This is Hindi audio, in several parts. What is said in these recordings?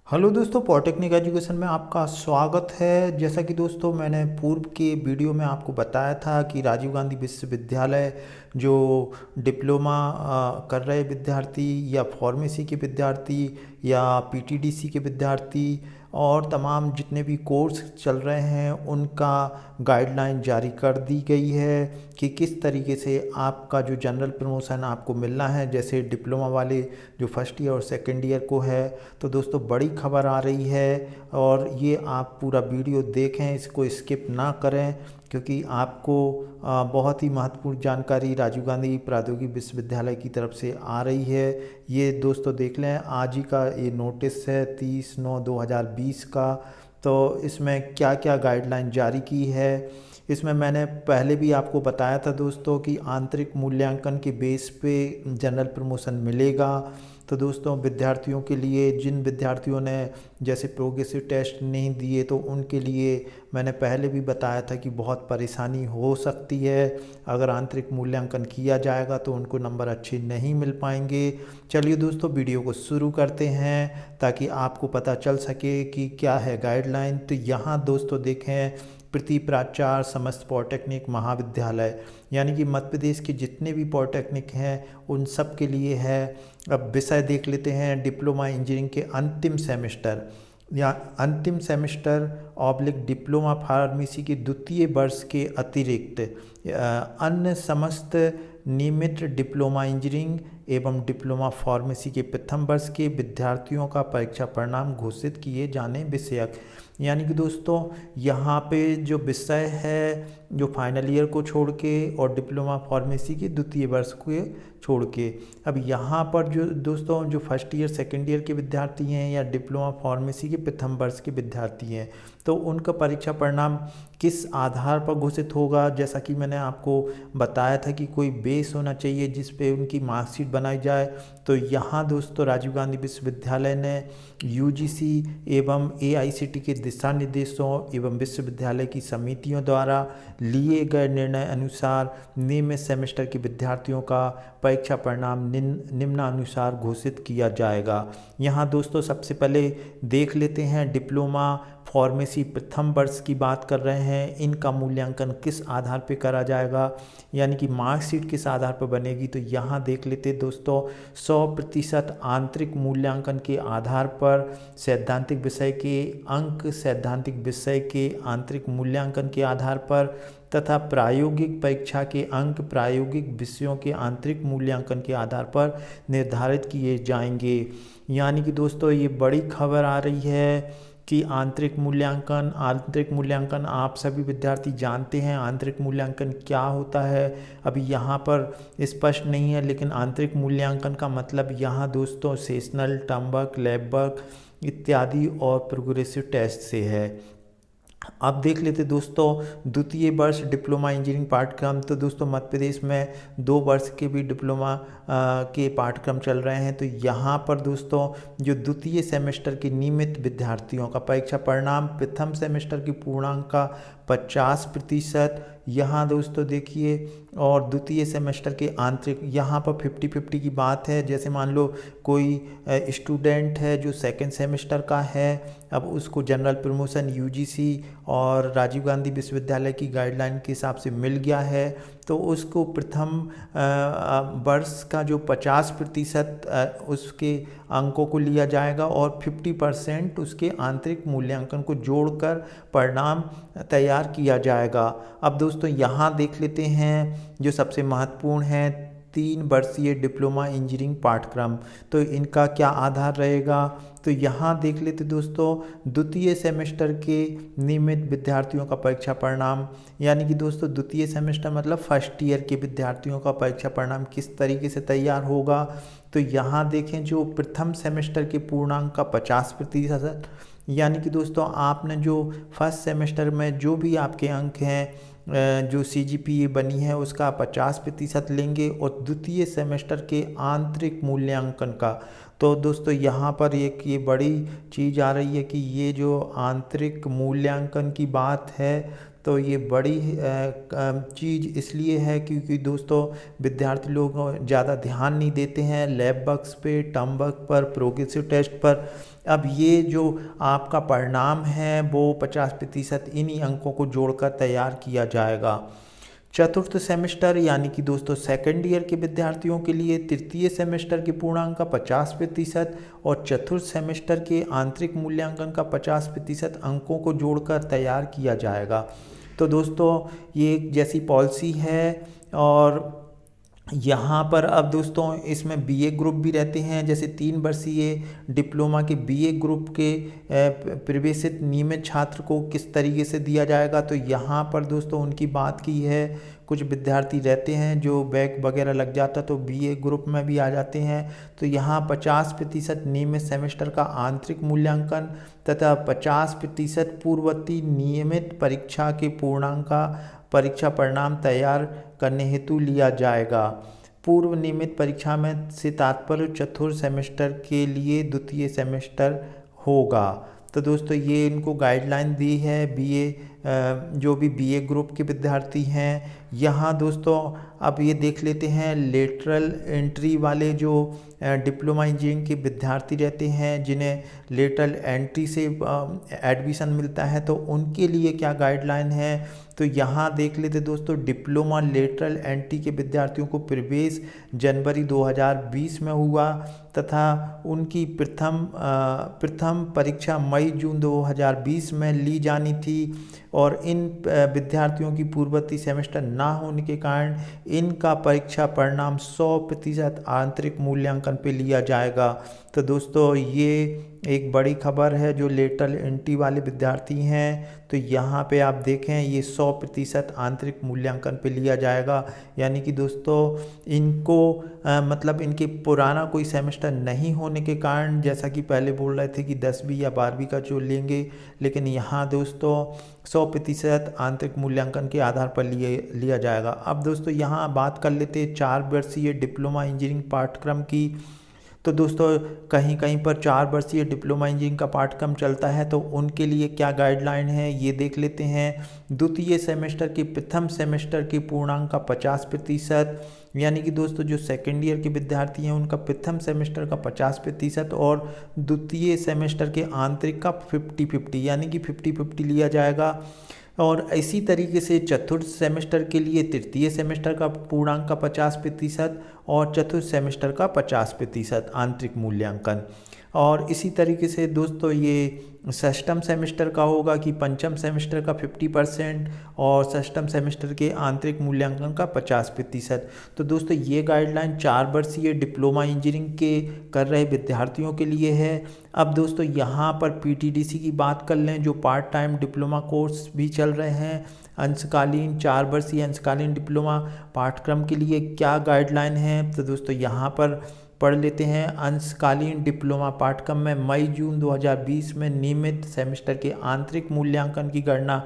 हेलो दोस्तों, पॉलिटेक्निक एजुकेशन में आपका स्वागत है। जैसा कि दोस्तों मैंने पूर्व के वीडियो में आपको बताया था कि राजीव गांधी विश्वविद्यालय जो डिप्लोमा कर रहे विद्यार्थी या फार्मेसी के विद्यार्थी या पीटीडीसी के विद्यार्थी और तमाम जितने भी कोर्स चल रहे हैं उनका गाइडलाइन जारी कर दी गई है कि किस तरीके से आपका जो जनरल प्रमोशन आपको मिलना है। जैसे डिप्लोमा वाले जो फर्स्ट ईयर और सेकेंड ईयर को है, तो दोस्तों बड़ी खबर आ रही है और ये आप पूरा वीडियो देखें, इसको स्किप ना करें क्योंकि आपको बहुत ही महत्वपूर्ण जानकारी राजीव गांधी प्रौद्योगिकी विश्वविद्यालय की तरफ से आ रही है। ये दोस्तों देख लें, आज ही का ये नोटिस है 30/9/2020 का। तो इसमें क्या क्या गाइडलाइन जारी की है, इसमें मैंने पहले भी आपको बताया था दोस्तों कि आंतरिक मूल्यांकन के बेस पे जनरल प्रमोशन मिलेगा। तो दोस्तों विद्यार्थियों के लिए, जिन विद्यार्थियों ने जैसे प्रोग्रेसिव टेस्ट नहीं दिए तो उनके लिए मैंने पहले भी बताया था कि बहुत परेशानी हो सकती है। अगर आंतरिक मूल्यांकन किया जाएगा तो उनको नंबर अच्छे नहीं मिल पाएंगे। चलिए दोस्तों वीडियो को शुरू करते हैं ताकि आपको पता चल सके कि क्या है गाइडलाइन। तो यहाँ दोस्तों देखें, प्रति प्राचार्य समस्त पॉलिटेक्निक महाविद्यालय यानी कि मध्य प्रदेश के जितने भी पॉलिटेक्निक हैं उन सब के लिए है। अब विषय देख लेते हैं, डिप्लोमा इंजीनियरिंग के अंतिम सेमेस्टर या अंतिम सेमेस्टर ऑब्लिक डिप्लोमा फार्मेसी के द्वितीय वर्ष के अतिरिक्त अन्य समस्त नियमित डिप्लोमा इंजीनियरिंग एवं डिप्लोमा फार्मेसी के प्रथम वर्ष के विद्यार्थियों का परीक्षा परिणाम घोषित किए जाने विषयक। यानी कि दोस्तों यहाँ पे जो विषय है जो फाइनल ईयर को छोड़ के और डिप्लोमा फार्मेसी के द्वितीय वर्ष को छोड़ के, अब यहाँ पर जो दोस्तों जो फर्स्ट ईयर सेकेंड ईयर के विद्यार्थी हैं या डिप्लोमा फार्मेसी के प्रथम वर्ष के विद्यार्थी हैं, तो उनका परीक्षा परिणाम किस आधार पर घोषित होगा। जैसा कि मैंने आपको बताया था कि कोई बेस होना चाहिए जिस पे उनकी मार्कशीट बनाई जाए। तो यहाँ दोस्तों राजीव गांधी विश्वविद्यालय ने यूजीसी एवं एआईसीटी के दिशा निर्देशों एवं विश्वविद्यालय की समितियों द्वारा लिए गए निर्णय अनुसार नियमित सेमेस्टर के विद्यार्थियों का परीक्षा परिणाम निम्नानुसार घोषित किया जाएगा। यहाँ दोस्तों सबसे पहले देख लेते हैं डिप्लोमा फार्मेसी प्रथम वर्ष की बात कर रहे हैं, इनका मूल्यांकन किस आधार पर करा जाएगा यानी कि मार्कशीट किस आधार पर बनेगी। तो यहाँ देख लेते दोस्तों 100% आंतरिक मूल्यांकन के आधार पर सैद्धांतिक विषय के अंक सैद्धांतिक विषय के आंतरिक मूल्यांकन के आधार पर तथा प्रायोगिक परीक्षा के अंक प्रायोगिक विषयों के आंतरिक मूल्यांकन के आधार पर निर्धारित किए जाएंगे। यानी कि दोस्तों ये बड़ी खबर आ रही है कि आंतरिक मूल्यांकन आप सभी विद्यार्थी जानते हैं आंतरिक मूल्यांकन क्या होता है। अभी यहाँ पर स्पष्ट नहीं है, लेकिन आंतरिक मूल्यांकन का मतलब यहाँ दोस्तों sessional, term work, lab work इत्यादि और प्रोग्रेसिव टेस्ट से है। अब देख लेते दोस्तों द्वितीय वर्ष डिप्लोमा इंजीनियरिंग पाठ्यक्रम। तो दोस्तों मध्य प्रदेश में 2 वर्ष के भी डिप्लोमा के पाठ्यक्रम चल रहे हैं। तो यहाँ पर दोस्तों जो द्वितीय सेमेस्टर के नियमित विद्यार्थियों का परीक्षा परिणाम प्रथम सेमेस्टर की पूर्णांक का 50%, यहाँ दोस्तों देखिए, और द्वितीय सेमेस्टर के आंतरिक यहाँ पर 50-50 की बात है। जैसे मान लो कोई स्टूडेंट है जो सेकंड सेमेस्टर का है, अब उसको जनरल प्रमोशन यूजीसी और राजीव गांधी विश्वविद्यालय की गाइडलाइन के हिसाब से मिल गया है, तो उसको प्रथम वर्ष का जो 50% उसके अंकों को लिया जाएगा और 50% उसके आंतरिक मूल्यांकन को जोड़कर परिणाम तैयार किया जाएगा। अब दोस्तों यहाँ देख लेते हैं जो सबसे महत्वपूर्ण है 3 वर्षीय डिप्लोमा इंजीनियरिंग पाठ्यक्रम। तो इनका क्या आधार रहेगा, तो यहाँ देख लेते दोस्तों द्वितीय सेमेस्टर के नियमित विद्यार्थियों का परीक्षा परिणाम। यानी कि दोस्तों द्वितीय सेमेस्टर मतलब फर्स्ट ईयर के विद्यार्थियों का परीक्षा परिणाम किस तरीके से तैयार होगा। तो यहाँ देखें जो प्रथम सेमेस्टर के पूर्णांक का 50%, यानी कि दोस्तों आपने जो फर्स्ट सेमेस्टर में जो भी आपके अंक हैं जो CGPA बनी है उसका 50% लेंगे और द्वितीय सेमेस्टर के आंतरिक मूल्यांकन का। तो दोस्तों यहाँ पर एक ये बड़ी चीज़ आ रही है कि ये जो आंतरिक मूल्यांकन की बात है तो ये बड़ी चीज़ इसलिए है क्योंकि दोस्तों विद्यार्थी लोग ज़्यादा ध्यान नहीं देते हैं लैब वर्क्स पे, टर्म वर्क पर, प्रोग्रेसिव टेस्ट पर। अब ये जो आपका परिणाम है वो 50% इन्हीं अंकों को जोड़कर तैयार किया जाएगा। चतुर्थ सेमेस्टर यानी कि दोस्तों सेकंड ईयर के विद्यार्थियों के लिए तृतीय सेमेस्टर के पूर्णांक का 50% और चतुर्थ सेमेस्टर के आंतरिक मूल्यांकन का 50% अंकों को जोड़कर तैयार किया जाएगा। तो दोस्तों ये एक जैसी पॉलिसी है। और यहाँ पर अब दोस्तों इसमें बीए ग्रुप भी रहते हैं, जैसे 3 वर्षीय डिप्लोमा के बीए ग्रुप के प्रवेशित नियमित छात्र को किस तरीके से दिया जाएगा। तो यहाँ पर दोस्तों उनकी बात की है, कुछ विद्यार्थी रहते हैं जो बैक वगैरह लग जाता तो बीए ग्रुप में भी आ जाते हैं। तो यहाँ 50% नियमित सेमेस्टर का आंतरिक मूल्यांकन तथा 50% पूर्ववर्ती नियमित परीक्षा के पूर्णांक का परीक्षा परिणाम तैयार करने हेतु लिया जाएगा। पूर्व नियमित परीक्षा में से तात्पर्य चतुर्थ सेमेस्टर के लिए द्वितीय सेमेस्टर होगा। तो दोस्तों ये इनको गाइडलाइन दी है बीए जो भी बीए ग्रुप के विद्यार्थी हैं। यहाँ दोस्तों अब ये देख लेते हैं लेटरल एंट्री वाले जो डिप्लोमा इंजीनियरिंग के विद्यार्थी रहते हैं जिन्हें लेटरल एंट्री से एडमिशन मिलता है, तो उनके लिए क्या गाइडलाइन है। तो यहाँ देख लेते दोस्तों, डिप्लोमा लेटरल एंट्री के विद्यार्थियों को प्रवेश जनवरी 2020 में हुआ तथा उनकी प्रथम परीक्षा मई जून 2020 में ली जानी थी। और इन विद्यार्थियों की पूर्ववर्ती सेमेस्टर ना होने के कारण इनका परीक्षा परिणाम 100% आंतरिक मूल्यांकन पे लिया जाएगा। तो दोस्तों ये एक बड़ी खबर है जो लेटरल एंट्री वाले विद्यार्थी हैं। तो यहाँ पे आप देखें ये 100% आंतरिक मूल्यांकन पे लिया जाएगा। यानी कि दोस्तों इनको मतलब इनके पुराना कोई सेमेस्टर नहीं होने के कारण, जैसा कि पहले बोल रहे थे कि 10वीं या 12वीं का जो लेंगे, लेकिन यहाँ दोस्तों 100% आंतरिक मूल्यांकन के आधार पर लिया जाएगा। अब दोस्तों यहाँ बात कर लेते हैं 4 वर्षीय डिप्लोमा इंजीनियरिंग पाठ्यक्रम की। तो दोस्तों कहीं कहीं पर 4 वर्षीय डिप्लोमा इंजीनियरिंग का पाठ्यक्रम चलता है, तो उनके लिए क्या गाइडलाइन है ये देख लेते हैं। द्वितीय सेमेस्टर के प्रथम सेमेस्टर के पूर्णांक का 50%, यानी कि दोस्तों जो सेकेंड ईयर के विद्यार्थी हैं उनका प्रथम सेमेस्टर का 50% और द्वितीय सेमेस्टर के आंतरिक का 50-50 यानी कि 50-50 लिया जाएगा। और इसी तरीके से चतुर्थ सेमेस्टर के लिए तृतीय सेमेस्टर का पूर्णांक का 50% और चतुर्थ सेमेस्टर का 50% आंतरिक मूल्यांकन। और इसी तरीके से दोस्तों ये षष्ठम सेमेस्टर का होगा कि पंचम सेमेस्टर का 50% और षष्ठम सेमेस्टर के आंतरिक मूल्यांकन का 50%। तो दोस्तों ये गाइडलाइन 4 वर्षीय डिप्लोमा इंजीनियरिंग के कर रहे विद्यार्थियों के लिए है। अब दोस्तों यहाँ पर पीटीडीसी की बात कर लें, जो पार्ट टाइम डिप्लोमा कोर्स भी चल रहे हैं अंशकालीन 4 वर्षीय अंशकालीन डिप्लोमा पाठ्यक्रम के लिए क्या गाइडलाइन है। तो दोस्तों यहाँ पर पढ़ लेते हैं। अंशकालीन डिप्लोमा पाठ्यक्रम में मई जून 2020 में नियमित सेमेस्टर के आंतरिक मूल्यांकन की गणना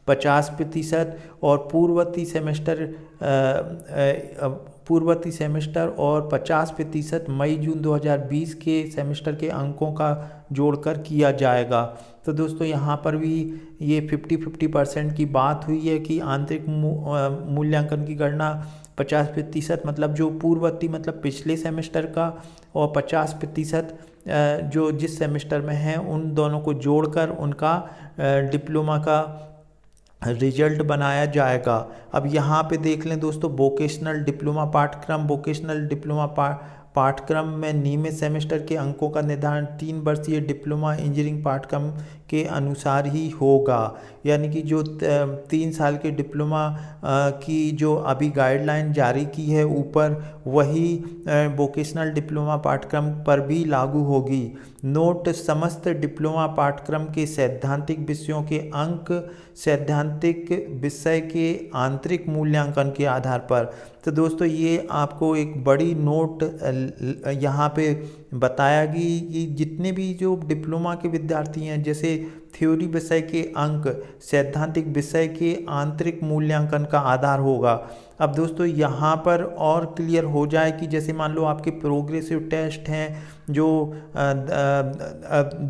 50% और पूर्ववर्ती सेमेस्टर और 50% मई जून 2020 के सेमेस्टर के अंकों का जोड़कर किया जाएगा। तो दोस्तों यहाँ पर भी ये 50-50% की बात हुई है कि आंतरिक मूल्यांकन की गणना 50% मतलब जो पूर्ववर्ती मतलब पिछले सेमेस्टर का और 50% जो जिस सेमेस्टर में है, उन दोनों को जोड़कर उनका डिप्लोमा का रिजल्ट बनाया जाएगा। अब यहाँ पे देख लें दोस्तों, वोकेशनल डिप्लोमा पाठ्यक्रम। वोकेशनल डिप्लोमा पाठ्यक्रम में नियमित सेमेस्टर के अंकों का निर्धारण 3 वर्षीय डिप्लोमा इंजीनियरिंग पाठ्यक्रम के अनुसार ही होगा। यानी कि जो 3 साल के डिप्लोमा की जो अभी गाइडलाइन जारी की है ऊपर, वही वोकेशनल डिप्लोमा पाठ्यक्रम पर भी लागू होगी। नोट: समस्त डिप्लोमा पाठ्यक्रम के सैद्धांतिक विषयों के अंक सैद्धांतिक विषय के आंतरिक मूल्यांकन के आधार पर। तो दोस्तों ये आपको एक बड़ी नोट यहाँ पे बताया कि जितने भी जो डिप्लोमा के विद्यार्थी हैं, जैसे थ्योरी विषय के अंक सैद्धांतिक विषय के आंतरिक मूल्यांकन का आधार होगा। अब दोस्तों यहाँ पर और क्लियर हो जाए कि जैसे मान लो आपके प्रोग्रेसिव टेस्ट हैं जो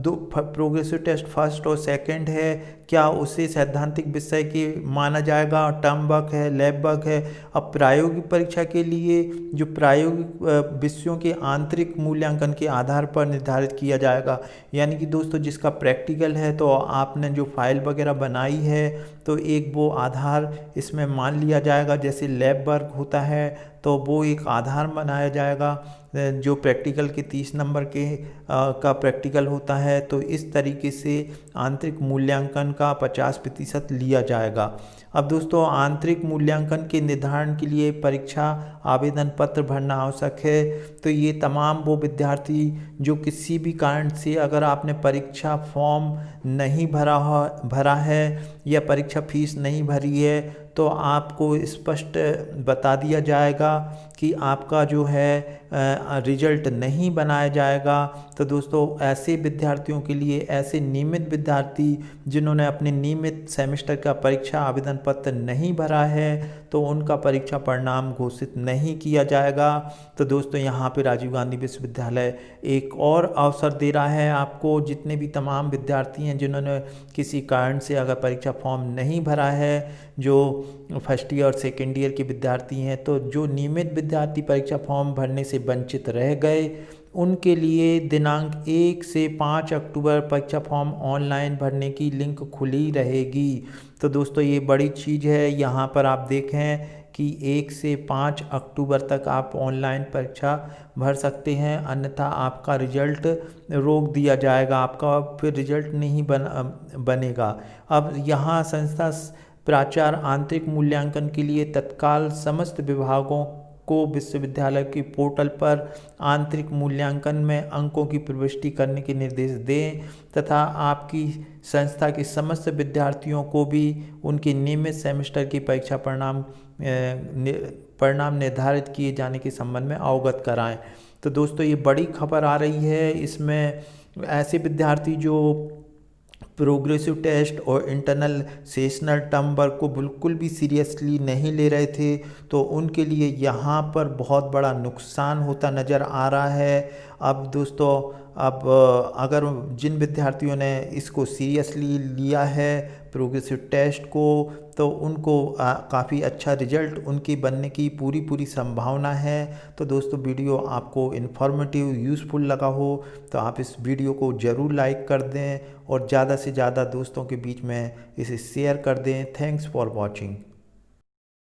दो प्रोग्रेसिव टेस्ट फर्स्ट और सेकंड है, क्या उसे सैद्धांतिक विषय के माना जाएगा, टर्म वर्क है, लैब वर्क है। अब प्रायोगिक परीक्षा के लिए जो प्रायोगिक विषयों के आंतरिक मूल्यांकन के आधार पर निर्धारित किया जाएगा। यानी कि दोस्तों जिसका प्रैक्टिकल है तो आपने जो फाइल वगैरह बनाई है तो एक वो आधार इसमें मान लिया जाएगा। जैसे लैब वर्क होता है तो वो एक आधार बनाया जाएगा, जो प्रैक्टिकल के 30 नंबर के का प्रैक्टिकल होता है। तो इस तरीके से आंतरिक मूल्यांकन का 50% लिया जाएगा। अब दोस्तों आंतरिक मूल्यांकन के निर्धारण के लिए परीक्षा आवेदन पत्र भरना आवश्यक है। तो ये तमाम वो विद्यार्थी जो किसी भी कारण से अगर आपने परीक्षा फॉर्म नहीं भरा है या परीक्षा फीस नहीं भरी है तो आपको स्पष्ट बता दिया जाएगा कि आपका जो है रिजल्ट नहीं बनाया जाएगा। तो दोस्तों ऐसे विद्यार्थियों के लिए, ऐसे नियमित विद्यार्थी जिन्होंने अपने नियमित सेमेस्टर का परीक्षा आवेदन पत्र नहीं भरा है तो उनका परीक्षा परिणाम घोषित नहीं किया जाएगा। तो दोस्तों यहाँ पे राजीव गांधी विश्वविद्यालय एक और अवसर दे रहा है आपको, जितने भी तमाम विद्यार्थी हैं जिन्होंने किसी कारण से अगर परीक्षा फॉर्म नहीं भरा है, जो फर्स्ट ईयर और सेकेंड ईयर के विद्यार्थी हैं, तो जो नियमित विद्यार्थी परीक्षा फॉर्म भरने से वंचित रह गए उनके लिए दिनांक 1 से 5 अक्टूबर परीक्षा फॉर्म ऑनलाइन भरने की लिंक खुली रहेगी। तो दोस्तों ये बड़ी चीज़ है, यहाँ पर आप देखें कि 1 से 5 अक्टूबर तक आप ऑनलाइन परीक्षा भर सकते हैं, अन्यथा आपका रिजल्ट रोक दिया जाएगा, आपका फिर रिजल्ट नहीं बनेगा। अब यहाँ संस्था प्राचार्य आंतरिक मूल्यांकन के लिए तत्काल समस्त विभागों को विश्वविद्यालय के पोर्टल पर आंतरिक मूल्यांकन में अंकों की प्रविष्टि करने के निर्देश दें तथा आपकी संस्था के समस्त विद्यार्थियों को भी उनके नियमित सेमेस्टर की परीक्षा परिणाम निर्धारित किए जाने के संबंध में अवगत कराएं। तो दोस्तों ये बड़ी खबर आ रही है। इसमें ऐसे विद्यार्थी जो प्रोग्रेसिव टेस्ट और इंटरनल सेशनल टर्म वर्क को बिल्कुल भी सीरियसली नहीं ले रहे थे तो उनके लिए यहाँ पर बहुत बड़ा नुकसान होता नज़र आ रहा है। अब दोस्तों अगर जिन विद्यार्थियों ने इसको सीरियसली लिया है प्रोग्रेसिव टेस्ट को, तो उनको काफ़ी अच्छा रिजल्ट उनकी बनने की पूरी संभावना है। तो दोस्तों वीडियो आपको इन्फॉर्मेटिव यूज़फुल लगा हो तो आप इस वीडियो को ज़रूर लाइक कर दें और ज़्यादा से ज़्यादा दोस्तों के बीच में इसे शेयर कर दें। Thanks for watching.